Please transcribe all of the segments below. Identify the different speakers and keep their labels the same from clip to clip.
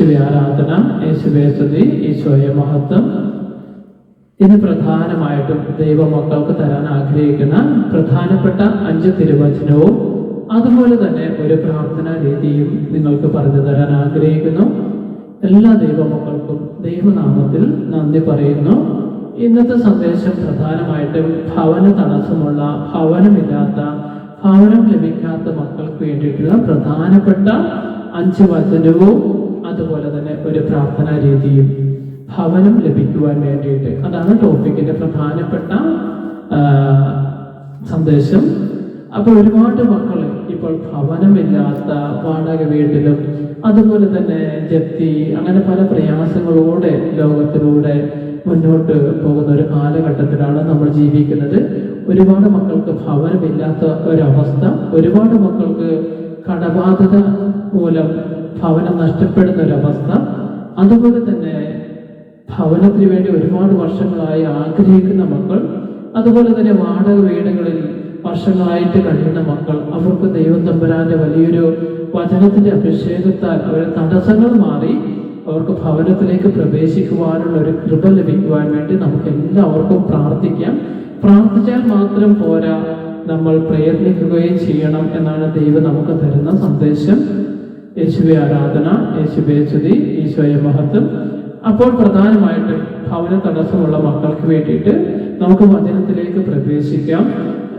Speaker 1: യേശുവെ ആരാധന, യേശുവെ സ്തുതി, ഈശോയെ മഹത്വം. ഇന്ന് പ്രധാനമായിട്ടും ദൈവമക്കൾക്ക് തരാൻ ആഗ്രഹിക്കുന്ന പ്രധാനപ്പെട്ട 5 തിരുവചനവും അതുപോലെ തന്നെ ഒരു പ്രാർത്ഥനാ രീതിയും നിങ്ങൾക്ക് പറഞ്ഞു തരാൻ ആഗ്രഹിക്കുന്നു. എല്ലാ ദൈവമക്കൾക്കും ദൈവനാമത്തിൽ നന്ദി പറയുന്നു. ഇന്നത്തെ സന്ദേശം പ്രധാനമായിട്ടും ഭവന തടസ്സമുള്ള, ഭവനമില്ലാത്ത, ഭവനം ലഭിക്കാത്ത മക്കൾക്ക് വേണ്ടിയിട്ടുള്ള പ്രധാനപ്പെട്ട 5 വചനവും അതുപോലെ തന്നെ ഒരു പ്രാർത്ഥനാ രീതിയും, ഭവനം ലഭിക്കുവാൻ വേണ്ടിയിട്ട്. അതാണ് ടോപ്പിക്കിന്റെ പ്രധാനപ്പെട്ട സന്ദേശം. അപ്പോൾ ഒരുപാട് മക്കൾ ഇപ്പോൾ ഭവനമില്ലാത്ത, വാടക വീട്ടിലും അതുപോലെ തന്നെ ജപ്തി, അങ്ങനെ പല പ്രയാസങ്ങളോടെ ലോകത്തിലൂടെ മുന്നോട്ട് പോകുന്ന ഒരു കാലഘട്ടത്തിലാണ് നമ്മൾ ജീവിക്കുന്നത്. ഒരുപാട് മക്കൾക്ക് ഭവനമില്ലാത്ത ഒരവസ്ഥ, ഒരുപാട് മക്കൾക്ക് കടബാധ്യത മൂലം ഭവനം നഷ്ടപ്പെടുന്ന ഒരവസ്ഥ, അതുപോലെ തന്നെ ഭവനത്തിന് വേണ്ടി ഒരുപാട് വർഷങ്ങളായി ആഗ്രഹിക്കുന്ന മക്കൾ, അതുപോലെ തന്നെ വാടക വീടുകളിൽ വർഷങ്ങളായിട്ട് കഴിയുന്ന മക്കൾ, അവർക്ക് ദൈവം തമ്പുരാന്റെ വലിയൊരു വചനത്തിന്റെ അഭിഷേകത്താൽ അവരുടെ തടസ്സങ്ങൾ മാറി അവർക്ക് ഭവനത്തിലേക്ക് പ്രവേശിക്കുവാനുള്ള ഒരു കൃപ ലഭിക്കുവാൻ വേണ്ടി നമുക്ക് എല്ലാവർക്കും പ്രാർത്ഥിക്കാം. പ്രാർത്ഥിച്ചാൽ മാത്രം പോരാ, നമ്മൾ പ്രയത്നിക്കുകയും ചെയ്യണം എന്നാണ് ദൈവം നമുക്ക് തരുന്ന സന്ദേശം. യേശുവെ ആരാധന, യേശുവെ സ്തുതി, ഈശോയെ മഹത്വം. അപ്പോൾ പ്രധാനമായിട്ടും ഭവന തടസ്സമുള്ള മക്കൾക്ക് വേണ്ടിയിട്ട് നമുക്ക് വചനത്തിലേക്ക് പ്രവേശിക്കാം.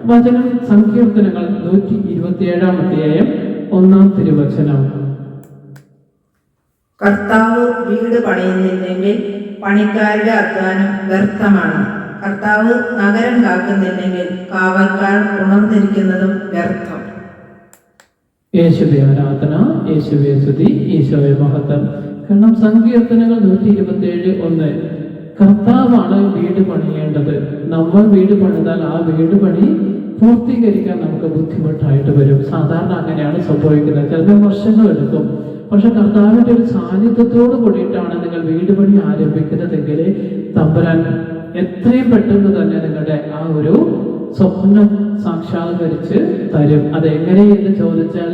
Speaker 1: വചനം സങ്കീർത്തനങ്ങൾ 127-ാം അധ്യായം 1-ാം തിരുവചനം.
Speaker 2: കർത്താവ് വീട് പണിയുന്നില്ലെങ്കിൽ പണിക്കാരുടെ അധ്വാനം വ്യർത്ഥമാണ്. കർത്താവ് നഗരം കാക്കുന്നില്ലെങ്കിൽ കാവൽക്കാർ ഉണർന്നിരിക്കുന്നതും വ്യർത്ഥം.
Speaker 1: യേശുവെ ആരാധന, യേശുവെ സ്തുതി, ഈശോയെ മഹത്വം. കാരണം സങ്കീർത്തനങ്ങൾ 127:1, കർത്താവാണ് വീട് പണിയേണ്ടത്. നമ്മൾ വീട് പണിതാൽ ആ വീട് പണി പൂർത്തീകരിക്കാൻ നമുക്ക് ബുദ്ധിമുട്ടായിട്ട് വരും. സാധാരണ അങ്ങനെയാണ് സംഭവിക്കുന്നത്. ചിലപ്പോൾ വർഷങ്ങൾ എടുക്കും. പക്ഷെ കർത്താവിന്റെ ഒരു സാന്നിധ്യത്തോട് കൂടിയിട്ടാണ് നിങ്ങൾ വീട് പണി ആരംഭിക്കുന്നതെങ്കിൽ തമ്പുരാൻ എത്രയും പെട്ടെന്ന് തന്നെ നിങ്ങളുടെ ആ ഒരു സ്വപ്നം സാക്ഷാത്കരിച്ച് തരും. അതെങ്ങനെയെന്ന് ചോദിച്ചാൽ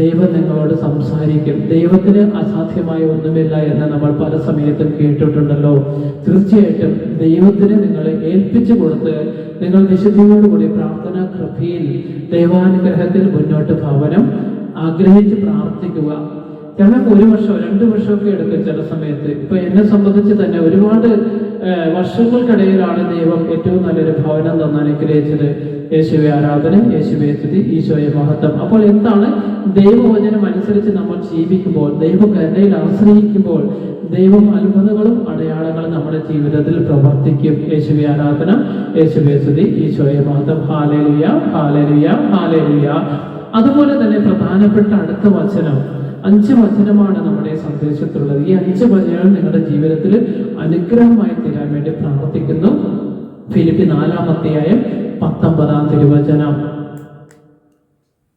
Speaker 1: ദൈവം നിങ്ങളോട് സംസാരിക്കും. ദൈവത്തിന് അസാധ്യമായ ഒന്നുമില്ല എന്ന് നമ്മൾ പല സമയത്തും കേട്ടിട്ടുണ്ടല്ലോ. തീർച്ചയായിട്ടും ദൈവത്തിന് നിങ്ങളെ ഏൽപ്പിച്ചു കൊടുത്ത് നിങ്ങൾ വിശുദ്ധിയോടുകൂടി പ്രാർത്ഥനാ കൃപയിൽ ദൈവാനുഗ്രഹത്തിൽ മുന്നോട്ട് ഭവനം ആഗ്രഹിച്ച് പ്രാർത്ഥിക്കുക. കാരണം 1 വർഷം 2 വർഷമൊക്കെ എടുക്കും ചില സമയത്ത്. ഇപ്പൊ എന്നെ സംബന്ധിച്ച് തന്നെ ഒരുപാട് വർഷങ്ങൾക്കിടയിലാണ് ദൈവം ഏറ്റവും നല്ലൊരു ഭവനം തന്ന് അനുഗ്രഹിച്ചത്. യേശുവെ ആരാധന, യേശുവെ സ്തുതി, ഈശോയെ മഹത്വം. അപ്പോൾ എന്താണ് ദൈവവചനം അനുസരിച്ച് നമ്മൾ ജീവിക്കുമ്പോൾ, ദൈവകരുണയിൽ ആശ്രയിക്കുമ്പോൾ ദൈവം അത്ഭുതങ്ങളും അടയാളങ്ങളും നമ്മുടെ ജീവിതത്തിൽ പ്രവർത്തിക്കും. യേശുവെ ആരാധന, യേശുവെ സ്തുതി, ഈശോയെ മഹത്വം. Hallelujah, hallelujah, hallelujah. അതുപോലെ തന്നെ പ്രധാനപ്പെട്ട അടുത്ത വചനം 5 വചനമാണ് നമ്മുടെ സന്ദേശത്തിലുള്ളത്. ഈ 5 വചനങ്ങൾ നിങ്ങളുടെ ജീവിതത്തിൽ അനുഗ്രഹമായി തീരാൻ വേണ്ടി പ്രാർത്ഥിക്കുന്നു. ഫിലിപ്പി 4-ാം അധ്യായം 19-ാം തിരുവചനം.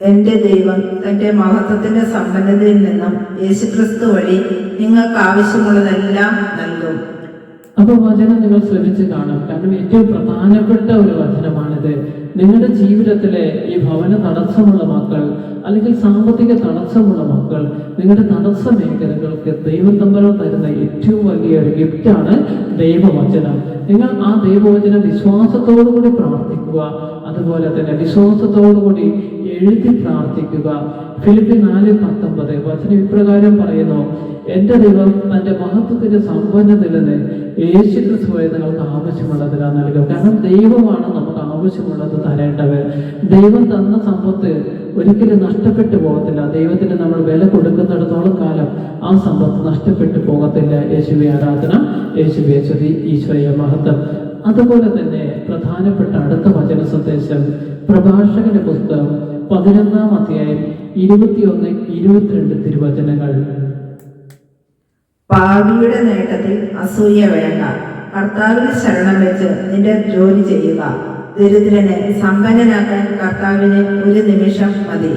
Speaker 2: എന്റെ ദൈവം തന്റെ മഹത്വത്തിന്റെ സമ്പന്നതയിൽ നിന്നും യേശുക്രിസ്തു വഴി നിങ്ങൾക്ക് ആവശ്യമുള്ളതെല്ലാം നൽകും.
Speaker 1: അപ്പൊ വചനം നിങ്ങൾ ശ്രമിച്ച് കാണും. കാരണം ഏറ്റവും പ്രധാനപ്പെട്ട ഒരു വചനമാണിത്. നിങ്ങളുടെ ജീവിതത്തിലെ ഈ ഭവന തടസ്സമുള്ള മക്കൾ, അല്ലെങ്കിൽ സാമ്പത്തിക തടസ്സമുള്ള മക്കൾ, നിങ്ങളുടെ തടസ്സ മേഖലകൾക്ക് ദൈവം തമ്പുരാൻ തരുന്ന ഏറ്റവും വലിയൊരു ഗിഫ്റ്റാണ് ദൈവവചനം. നിങ്ങൾ ആ ദൈവവചനം വിശ്വാസത്തോടുകൂടി പ്രാർത്ഥിക്കുക. അതുപോലെ തന്നെ വിശ്വാസത്തോടുകൂടി എഴുതി പ്രാർത്ഥിക്കുക. ഫിലിപ്പി 4:19 വചനം ഇപ്രകാരം പറയുന്നു: എന്റെ ദൈവം തന്റെ മഹത്വത്തിന്റെ സമ്പന്നതയിൽ നിന്ന് യേശുക്രിസ്തുവെ നിങ്ങൾക്ക് ആവശ്യമുള്ളതിനാ നൽകും. കാരണം ദൈവമാണ് നമുക്ക് ആവശ്യമുള്ളത് തരേണ്ടവർ. ദൈവം തന്ന സമ്പത്ത് ഒരിക്കലും നഷ്ടപ്പെട്ടു പോകത്തില്ല. ദൈവത്തിന് നമ്മൾ വില കൊടുക്കുന്നിടത്തോളം കാലം ആ സമ്പത്ത് നഷ്ടപ്പെട്ടു പോകത്തില്ല. യേശുവെ ആരാധന, യേശുവെ സ്തുതി, ഈശോയെ മഹത്വം. അതുപോലെ തന്നെ പ്രധാനപ്പെട്ട അടുത്ത വചന സന്ദേശം പ്രഭാഷകന്റെ പുസ്തകം 11-ാം അധ്യായം 21-22 തിരുവചനങ്ങൾ.
Speaker 2: പാപിയുടെ നേട്ടത്തിൽ അസൂയ വേണ്ട. കർത്താവിന് ശരണം വെച്ച് നിന്റെ ജോലി ചെയ്യുക. ദരിദ്രനെ സമ്പന്നനാക്കാൻ കർത്താവിന് ഒരു നിമിഷം മതി.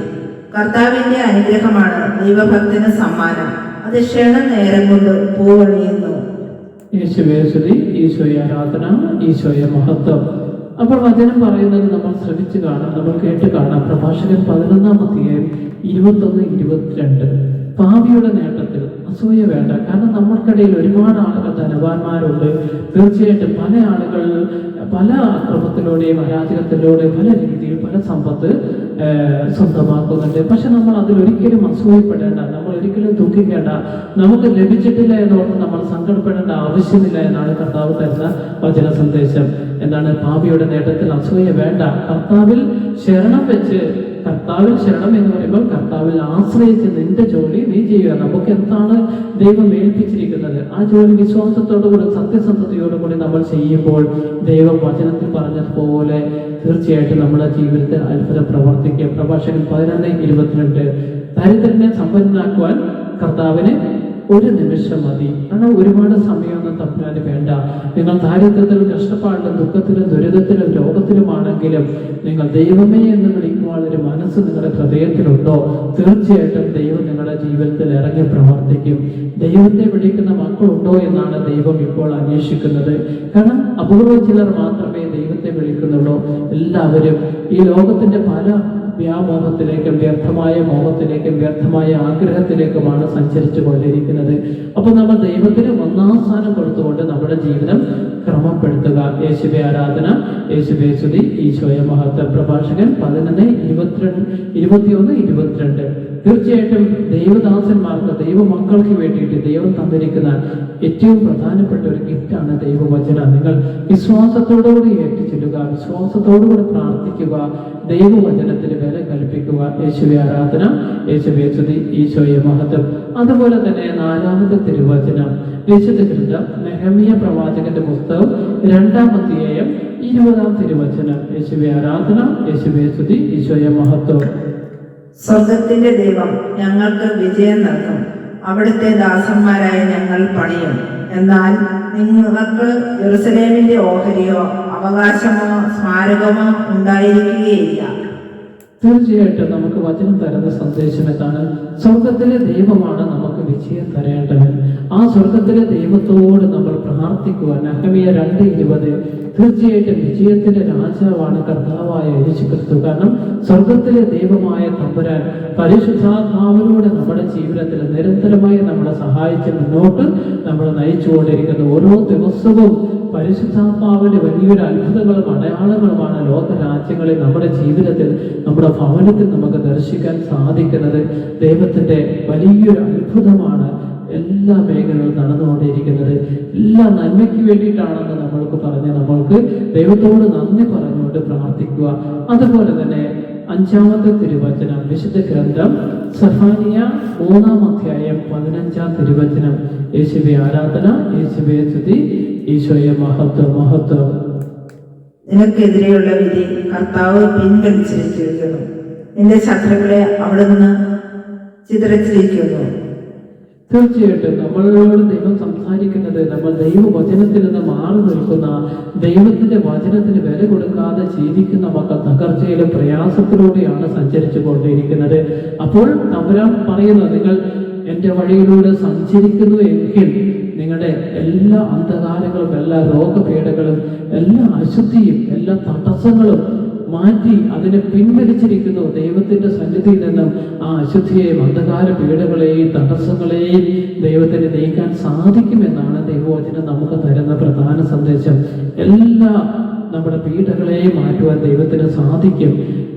Speaker 2: കർത്താവിന്റെ അനുഗ്രഹമാണ് ദൈവഭക്തന് സമ്മാനം. അത് ക്ഷണം നേരം കൊണ്ട് പൂവണിയുന്നു.
Speaker 1: യേശുവേ സ്തുതി, ഈശോയെ ആരാധന, ഈശോയെ മഹത്വം. അപ്പോൾ വചനം പറയുന്നത് നമ്മൾ ശ്രമിച്ചു കാണാം, നമ്മൾ കേട്ട് കാണാം. പ്രഭാഷകൻ 11-ാം അധ്യായം 21-22. പാപിയുടെ നേട്ടത്തിൽ അസൂയ വേണ്ട. കാരണം നമ്മൾക്കിടയിൽ ഒരുപാട് ആളുകൾ ധനവാന്മാരുണ്ട്. തീർച്ചയായിട്ടും പല ആളുകൾ പല അക്രമത്തിലൂടെയും അരാജകത്തിലൂടെയും പല രീതിയിൽ പല സമ്പത്ത് സ്വന്തമാക്കുന്നുണ്ട്. പക്ഷെ നമ്മൾ അതിലൊരിക്കലും അസൂയപ്പെടേണ്ട, നമ്മൾ ഒരിക്കലും ദുഃഖിക്കേണ്ട. നമുക്ക് ലഭിച്ചിട്ടില്ല എന്നോർത്ത് നമ്മൾ സങ്കടപ്പെടേണ്ട ആവശ്യമില്ല എന്നാണ് കർത്താവ് തരുന്ന വചന സന്ദേശം. എന്താണ്? പാപിയുടെ നേട്ടത്തിൽ അസൂയ വേണ്ട. കർത്താവിൽ ശരണം വെച്ച്, കർത്താവിൽ ശരണം എന്ന് പറയുമ്പോൾ കർത്താവിൽ ആശ്രയിച്ച് നിന്റെ ജോലി നീ ചെയ്യുക. നമുക്ക് എന്താണ് ദൈവം ഏൽപ്പിച്ചിരിക്കുന്നത് ആ ജോലി വിശ്വാസത്തോടുകൂടി സത്യസന്ധതയോടുകൂടി നമ്മൾ ചെയ്യുമ്പോൾ ദൈവം വചനത്തിൽ പറഞ്ഞതുപോലെ തീർച്ചയായിട്ടും നമ്മുടെ ജീവിതത്തിൽ അത്ഭുതം പ്രവർത്തിക്കുക. പ്രഭാഷകൻ 11:22 ദരിദ്രനെ സമ്പന്നനാക്കുവാൻ കർത്താവിന് ഒരു നിമിഷം മതി. കാരണം ഒരുപാട് സമയമൊന്നും തമ്മിലാണ് വേണ്ട. നിങ്ങൾ ദാരിദ്ര്യത്തിലും കഷ്ടപ്പാടിലും ദുഃഖത്തിലും ദുരിതത്തിലും രോഗത്തിലുമാണെങ്കിലും നിങ്ങൾ ദൈവമേ എന്ന് വിളിക്കുവാൻ ഒരു മനസ്സ് നിങ്ങളുടെ ഹൃദയത്തിലുണ്ടോ, തീർച്ചയായിട്ടും ദൈവം നിങ്ങളുടെ ജീവിതത്തിൽ ഇറങ്ങി പ്രവർത്തിക്കും. ദൈവത്തെ വിളിക്കുന്ന മക്കളുണ്ടോ എന്നാണ് ദൈവം ഇപ്പോൾ അന്വേഷിക്കുന്നത്. കാരണം അപൂർവ ചിലർ മാത്രമേ ദൈവത്തെ വിളിക്കുന്നുള്ളൂ. എല്ലാവരും ഈ ലോകത്തിന്റെ പല വ്യാമോഹത്തിലേക്കും വ്യർത്ഥമായ മോഹത്തിലേക്കും വ്യർത്ഥമായ ആഗ്രഹത്തിലേക്കുമാണ് സഞ്ചരിച്ചു കൊണ്ടിരിക്കുന്നത്. അപ്പോൾ നമ്മൾ ദൈവത്തിന് ഒന്നാം സ്ഥാനം കൊടുത്തുകൊണ്ട് നമ്മുടെ ജീവിതം ക്രമപ്പെടുത്തുക. യേശുവേ ആരാധന, യേശുവേ സ്തുതി, ഈശോയെ മഹത്വം. പ്രഭാഷകൻ 11:21-22. തീർച്ചയായിട്ടും ദൈവദാസന്മാർക്ക്, ദൈവമക്കൾക്ക് വേണ്ടിയിട്ട് ദൈവം തന്നിരിക്കുന്ന ഏറ്റവും പ്രധാനപ്പെട്ട ഒരു ഗിഫ്റ്റാണ് ദൈവവചനം. നിങ്ങൾ വിശ്വാസത്തോടുകൂടി ഏറ്റുചൊല്ലുക, വിശ്വാസത്തോടുകൂടി പ്രാർത്ഥിക്കുക, ദൈവവചനത്തിന് വില കൽപ്പിക്കുക. യേശുവേ ആരാധന, യേശുവേ സ്തുതി, ഈശോയെ മഹത്വം. അതുപോലെ തന്നെ 4-ാമത്തെ തിരുവചനം വിശുദ്ധ ഗ്രന്ഥം നെഹെമ്യ പ്രവാചകന്റെ പുസ്തകം 2-ാം അധ്യായം 20-ാം തിരുവചനം. യേശുവേ ആരാധന, യേശുവേ സ്തുതി, ഈശോയെ മഹത്വം.
Speaker 2: സ്വർഗത്തിന്റെ ദൈവം ഞങ്ങൾക്ക് വിജയം നൽകും, അവിടുത്തെ ദാസന്മാരായ ഞങ്ങൾ പണിയും. എന്നാൽ നിങ്ങൾക്ക് യെരൂശലേമിന്റെ ഓഹരിയോ അവകാശമോ സ്മാരകമോ ഉണ്ടായിരിക്കുകയില്ല.
Speaker 1: തീർച്ചയായിട്ടും നമുക്ക് വചനം തരുന്ന സന്ദേശം എന്താണ്? സ്വർഗത്തിലെ ദൈവമാണ് നമുക്ക് വിജയം തരേണ്ടവൻ. ആ സ്വർഗത്തിലെ ദൈവത്തോട് നമ്മൾ പ്രാർത്ഥിക്കുക. നെഹെമ്യ 2:20. തീർച്ചയായിട്ടും വിജയത്തിന്റെ രാജാവാണ് കർത്താവായ യേശുക്രിസ്തു. കാരണം സ്വർഗത്തിലെ ദൈവമായ തമ്പുരാൻ പരിശുദ്ധാത്മാവിലൂടെ നമ്മുടെ ജീവിതത്തിൽ നിരന്തരമായി നമ്മളെ സഹായിച്ച് മുന്നോട്ട് നമ്മളെ നയിച്ചുകൊണ്ടിരിക്കുന്നു. ഓരോ ദിവസവും പരിശുദ്ധാത്മാവിന്റെ വലിയൊരു അത്ഭുതങ്ങളും അടയാളങ്ങളുമാണ് ലോകരാജ്യങ്ങളിൽ നമ്മുടെ ജീവിതത്തിൽ, നമ്മുടെ ഭവനത്തിൽ നമുക്ക് ദർശിക്കാൻ സാധിക്കുന്നത്. ദൈവത്തിന്റെ വലിയൊരു അത്ഭുതമാണ് എല്ലാ മേഖലകളും നടന്നുകൊണ്ടിരിക്കുന്നത്. എല്ലാ നന്മയ്ക്ക് വേണ്ടിയിട്ടാണെന്ന് നമ്മൾക്ക് പറഞ്ഞ് നമ്മൾക്ക് ദൈവത്തോട് നന്ദി പറഞ്ഞുകൊണ്ട് പ്രാർത്ഥിക്കുക. അതുപോലെ തന്നെ 5-ാമത്തെ തിരുവചനം വിശുദ്ധ ഗ്രന്ഥം സഫാനിയ 3-ാം അധ്യായം 15-ാം തിരുവചനം. യേശുവേ ആരാധന, യേശുവേ സ്തുതി, ഈശോയെ മഹത്വം, മഹത്വം.
Speaker 2: നിനക്കെതിരെയുള്ള വിധി കർത്താവ് പിൻവലിച്ചിരിക്കുന്നു, നിന്റെ ശത്രുക്കളെ അവിടുന്ന് ചിതറിച്ചിരിക്കുന്നു.
Speaker 1: തീർച്ചയായിട്ടും നമ്മളോട് ദൈവം സംസാരിക്കുന്നത് നമ്മൾ ദൈവവചനത്തിൽ നിന്ന് മാറി നിൽക്കുന്ന, ദൈവത്തിന്റെ വചനത്തിന് വില കൊടുക്കാതെ ജീവിക്കുന്ന മക്കൾ തകർച്ചയിലും പ്രയാസത്തിലൂടെയാണ് സഞ്ചരിച്ചു കൊണ്ടിരിക്കുന്നത്. അപ്പോൾ തമ്പുരാൻ പറയുന്നു, നിങ്ങൾ എൻ്റെ വഴിയിലൂടെ സഞ്ചരിക്കുന്നു എങ്കിൽ നിങ്ങളുടെ എല്ലാ അന്ധകാരങ്ങളും എല്ലാ രോഗപീഠകളും എല്ലാ അശുദ്ധിയും എല്ലാ തടസ്സങ്ങളും മാറ്റി അതിനെ പിൻവലിച്ചിരിക്കുന്നു. ദൈവത്തിന്റെ സന്നിധിയിൽ നിന്നും ആ അശുദ്ധിയെയും അന്ധകാര പീഡകളെയും തടസ്സങ്ങളെയും ദൈവത്തിന് നീക്കാൻ സാധിക്കുമെന്നാണ് ദൈവവചനം നമുക്ക് തരുന്ന പ്രധാന സന്ദേശം. എല്ലാ നമ്മുടെ പീഡകളെയും മാറ്റുവാൻ ദൈവത്തിന് സാധിക്കും.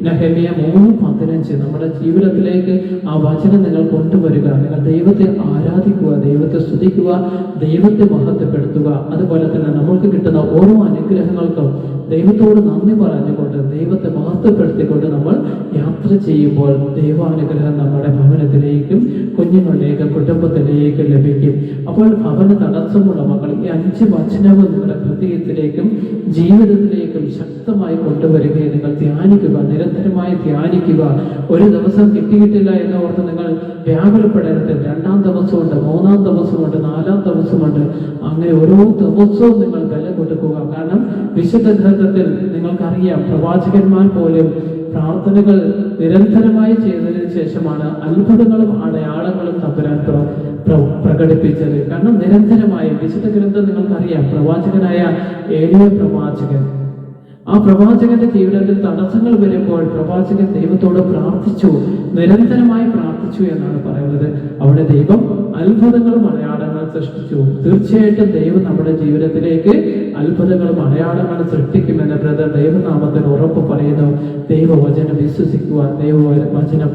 Speaker 1: നെഹെമ്യ 3:15 നമ്മുടെ ജീവിതത്തിലേക്ക് ആ വചനം നിങ്ങൾ കൊണ്ടുവരിക. നിങ്ങൾ ദൈവത്തെ ആരാധിക്കുക, ദൈവത്തെ സ്തുതിക്കുക, ദൈവത്തെ മഹത്വപ്പെടുത്തുക. അതുപോലെ തന്നെ നമുക്ക് കിട്ടുന്ന ഓരോ അനുഗ്രഹങ്ങൾക്കും ദൈവത്തോട് നന്ദി പറഞ്ഞുകൊണ്ട് ദൈവത്തെ മഹത്വപ്പെടുത്തിക്കൊണ്ട് നമ്മൾ യാത്ര ചെയ്യുമ്പോൾ ദൈവാനുഗ്രഹം നമ്മുടെ ഭവനത്തിലേക്കും കുഞ്ഞുങ്ങളിലേക്കും കുടുംബത്തിലേക്കും ലഭിക്കും. അപ്പോൾ ഭവന തടസ്സമുള്ള മക്കൾ ഈ 5 വചനവും നിങ്ങളുടെ ഹൃദയത്തിലേക്കും ജീവിതത്തിലേക്കും ശക്തമായി കൊണ്ടുവരികയും നിങ്ങൾ ധ്യാനിക്കുക, നിരന്തരമായി ധ്യാനിക്കുക. ഒരു ദിവസം കിട്ടിയിട്ടില്ല എന്ന് ഓർത്ത് നിങ്ങൾ വ്യാകുലപ്പെടരുത്. 2-ാം ദിവസമുണ്ട്, 3-ാം ദിവസമുണ്ട്, 4-ാം ദിവസമുണ്ട്. അങ്ങനെ ഓരോ ദിവസവും നിങ്ങൾ വില കൊടുക്കുക. കാരണം വിശുദ്ധ ഗ്രന്ഥത്തിൽ നിങ്ങൾക്കറിയാം, പ്രവാചകന്മാർ പോലും പ്രാർത്ഥനകൾ നിരന്തരമായി ചെയ്തതിനു ശേഷമാണ് അത്ഭുതങ്ങളും അടയാളങ്ങളും തമ്പുരാൻ പ്രകടിപ്പിച്ചത്. കാരണം നിരന്തരമായി വിശുദ്ധ ഗ്രന്ഥം നിങ്ങൾക്കറിയാം, പ്രവാചകനായ ഏലിയ പ്രവാചകൻ ആ പ്രവാചകന്റെ ജീവിതത്തിൽ തടസ്സങ്ങൾ വരുമ്പോൾ പ്രവാചകൻ ദൈവത്തോട് പ്രാർത്ഥിച്ചു, നിരന്തരമായി പ്രാർത്ഥിച്ചു എന്നാണ് പറയുന്നത്. അവിടെ ദൈവം അത്ഭുതങ്ങളും അടയാളങ്ങളും സൃഷ്ടിച്ചു. തീർച്ചയായിട്ടും ദൈവം നമ്മുടെ ജീവിതത്തിലേക്ക് അത്ഭുതങ്ങളും അടയാളങ്ങളും സൃഷ്ടിക്കുമെന്ന് ബ്രദർ ദൈവനാമത്തിൽ ഉറപ്പ് പറയുന്നു. ദൈവവചനം വിശ്വസിക്കുക, ദൈവവചനം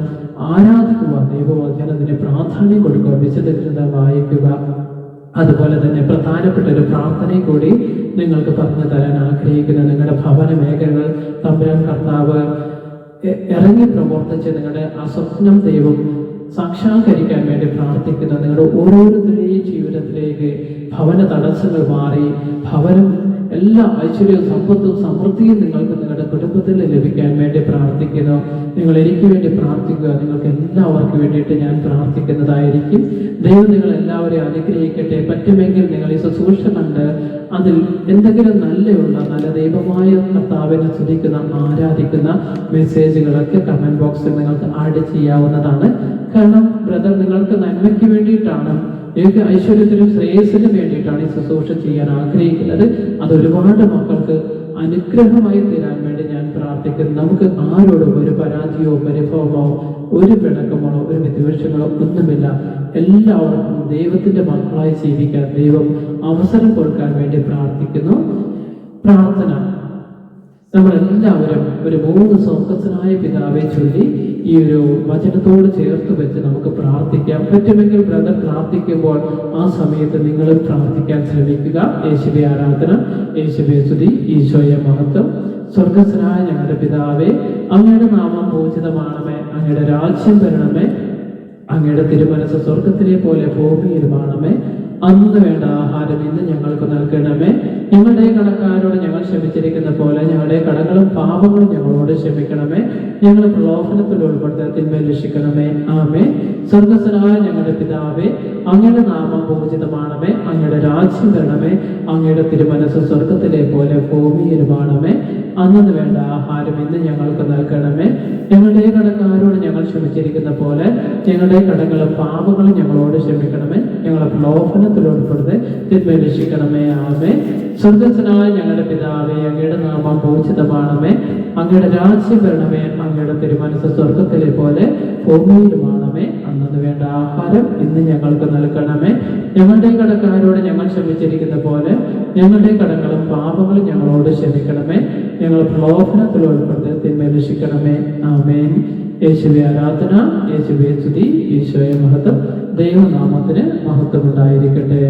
Speaker 1: ആരാധിക്കുക, ദൈവവചനത്തിന് പ്രാധാന്യം കൊടുക്കുക, വിശുദ്ധ ഗ്രന്ഥം വായിക്കുക. അതുപോലെ തന്നെ പ്രധാനപ്പെട്ട ഒരു പ്രാർത്ഥനയും കൂടി നിങ്ങൾക്ക് പറഞ്ഞു തരാൻ ആഗ്രഹിക്കുന്ന, നിങ്ങളുടെ ഭവന മേഖലകൾ തമ്പുരാൻ കർത്താവ് ഇറങ്ങി പ്രവർത്തിച്ച് നിങ്ങളുടെ ആ സ്വപ്നം ദൈവം സാക്ഷാത്കരിക്കാൻ വേണ്ടി പ്രാർത്ഥിക്കുന്ന നിങ്ങളുടെ ഓരോരുത്തരുടെയും ജീവിതത്തിലേക്ക് ഭവന തടസ്സങ്ങൾ മാറി ഭവനം എല്ലാ ഐശ്വര്യവും സമ്പത്തും സമൃദ്ധിയും നിങ്ങൾക്ക് നിങ്ങളുടെ കുടുംബത്തിൽ ലഭിക്കാൻ വേണ്ടി പ്രാർത്ഥിക്കുന്നു. നിങ്ങൾ എനിക്ക് വേണ്ടി പ്രാർത്ഥിക്കുക. നിങ്ങൾക്ക് എല്ലാവർക്കും വേണ്ടിയിട്ട് ഞാൻ പ്രാർത്ഥിക്കുന്നതായിരിക്കും. ദൈവം നിങ്ങൾ എല്ലാവരെയും അനുഗ്രഹിക്കട്ടെ. പറ്റുമെങ്കിൽ നിങ്ങൾ ഈ ശുശ്രൂഷ കണ്ട് അതിൽ എന്തെങ്കിലും നല്ല ദൈവമായ കർത്താവിനെ സ്തുതിക്കുന്ന, ആരാധിക്കുന്ന മെസ്സേജുകളൊക്കെ കമന്റ് ബോക്സിൽ നിങ്ങൾക്ക് ആഡ് ചെയ്യാവുന്നതാണ്. കാരണം ബ്രദർ നിങ്ങൾക്ക് നന്മയ്ക്ക് വേണ്ടിയിട്ടാണ്, നിങ്ങൾക്ക് ഐശ്വര്യത്തിനും ശ്രേയസ്സിനും വേണ്ടിയിട്ടാണ് ഈ ശുശ്രൂഷ ചെയ്യാൻ ആഗ്രഹിക്കുന്നത്. അത് ഒരുപാട് മക്കൾക്ക് അനുഗ്രഹമായി തീരാൻ വേണ്ടി ഞാൻ പ്രാർത്ഥിക്കുന്നു. നമുക്ക് ആരോടും ഒരു പരാതിയോ പരിഭവമോ ഒരു പിണക്കമോ ഒരു വിദ്വേഷങ്ങളോ ഒന്നുമില്ല. എല്ലാവർക്കും ദൈവത്തിന്റെ മക്കളായി ജീവിക്കാൻ ദൈവം അവസരം കൊടുക്കാൻ വേണ്ടി പ്രാർത്ഥിക്കുന്നു. പ്രാർത്ഥന നമ്മളെല്ലാവരും ഒരു 3 സ്വർഗ്ഗസ്ഥനായ പിതാവെ ചൊല്ലി ഈ ഒരു വചനത്തോട് ചേർത്ത് വെച്ച് നമുക്ക് പ്രാർത്ഥിക്കാം. പറ്റുമെങ്കിൽ ബ്രദർ പ്രാർത്ഥിക്കുമ്പോൾ ആ സമയത്ത് നിങ്ങളും പ്രാർത്ഥിക്കാൻ ശ്രമിക്കുക. യേശുവേ ആരാധന, യേശുവേ സ്തുതി, ഈശോയെ മഹത്വം. സ്വർഗ്ഗസ്ഥനായ ഞങ്ങളുടെ പിതാവേ, അങ്ങയുടെ നാമം പൂജിതമാണമേ, അങ്ങയുടെ രാജ്യം വരണമേ, അങ്ങയുടെ തിരുമനസ് സ്വർഗത്തിലെ പോലെ ഭൂമിയിലുമാണമേ. അന്ന് വേണ്ട ആഹാരം ഇന്ന് ഞങ്ങൾക്ക് നൽകണമേ. ഞങ്ങളുടെ കടക്കാരോട് ഞങ്ങൾ ക്ഷമിച്ചിരിക്കുന്ന പോലെ ഞങ്ങളുടെ കടങ്ങളും പാപങ്ങളും ഞങ്ങളോട് ക്ഷമിക്കണമേ. ഞങ്ങളെ പ്രലോഭനത്തിൽ ഉൾപ്പെടുത്താൻ തിന്മയിൽ രക്ഷിക്കണമേ. ആമേ. സ്വർഗ്ഗസ്ഥനായ ഞങ്ങളുടെ പിതാവേ, അങ്ങയുടെ നാമം പൂജിതമാണമേ, അങ്ങയുടെ രാജ്യം വരണമേ, അങ്ങയുടെ തിരുമനസ് സ്വർഗത്തിലെ പോലെ ഭൂമിയിലുമാണമേ. അന്നു വേണ്ട ആഹാരം ഇന്ന് ഞങ്ങൾക്ക് നൽകണമേ. ഞങ്ങളുടെ കടക്കാരോട് ഞങ്ങൾ ക്ഷമിച്ചിരിക്കുന്ന പോലെ ഞങ്ങളുടെ കടങ്ങളും പാപങ്ങളും ഞങ്ങളോട് ക്ഷമിക്കണമേ. ഞങ്ങളെ പ്രലോഭനത്തിൽ ഉൾപ്പെടുത്തി തിന്മയിൽ രക്ഷിക്കണമേ. ആമേ. സ്വർഗ്ഗസ്ഥനായ ഞങ്ങളുടെ പിതാവേ, അങ്ങയുടെ നാമം പൂജിതമാണമേ, അങ്ങയുടെ രാജ്യം വരണമേ, അങ്ങയുടെ തിരുമനസ് സ്വർഗത്തിലെ പോലെ ഭൂമിയിലുമാണമേ. അന്നു വേണ്ട ആഹാരം ഇന്ന് ഞങ്ങൾക്ക് നൽകണമേ. ഞങ്ങളുടെ കടക്കാരോട് ഞങ്ങൾ ക്ഷമിച്ചിരിക്കുന്ന പോലെ ഞങ്ങളുടെ കടങ്ങളും പാപങ്ങളും ഞങ്ങളോട് ക്ഷമിക്കണമേ. ഞങ്ങൾ പ്രലോഭനത്തിൽ ഉൾപ്പെടുത്തി തിന്മയിൽ രക്ഷിക്കണമേ. ആമേൻ. യേശുവേ ആരാധന, യേശുവേ സ്തുതി, ഈശോയെ മഹത്വം. ദൈവനാമത്തിന് മഹത്വം ഉണ്ടായിരിക്കട്ടെ.